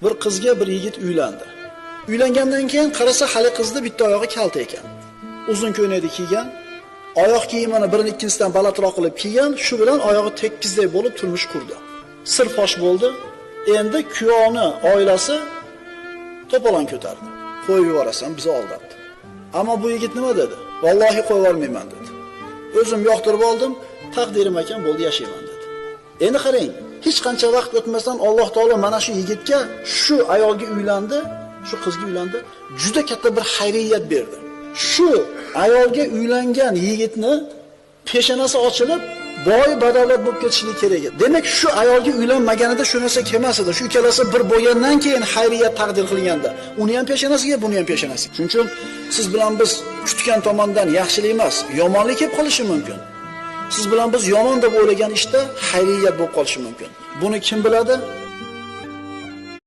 Bir qizga bir yigit uylandi. Uylangandan keyin qarasa hali qizda bitta oyog'i kalta ekan. Uzun ko'ylakni kiygan, oyoq kiyimini birini ikkinchisidan balandroq qilib kiygan, shu bilan oyog'i tekkizdek bo'lib turmush qurdi. Sir fosh bo'ldi. Endi kuyovni oilasi to'polon ko'tardi. Qo'yib yuborasan, bizni aldatdi. Ammo bu yigit nima dedi? Vallohi qo'yib yubormayman dedi. O'zim yoqtirib oldim, taqdirim ekan, bo'ldi yashayman dedi. Endi qarang, hech qancha vaqt o'tmasdan Alloh taolo mana shu yigitga, shu ayolga uylandi, shu qizga uylandi, juda katta bir xayriyat berdi. Shu ayolga uylangan yigitni peshonasi ochilib, boy badavlat bo'lib ketishligi kerak edi. Demak, shu ayolga uylanmaganida shu narsa kelmas edi. Shu ikkalasi bir bo'lgandan keyin xayriyat taqdir qilganda, uni ham peshonasiga, buni ham peshonasiga. Shuning uchun siz bilan biz kutgan tomondan yaxshilik emas, yomonlik kelib qolishi mumkin. Siz bilan biz yomon deb o'ylagan ishda xayriyat bo'lib qolishi mumkin. Buni kim biladi?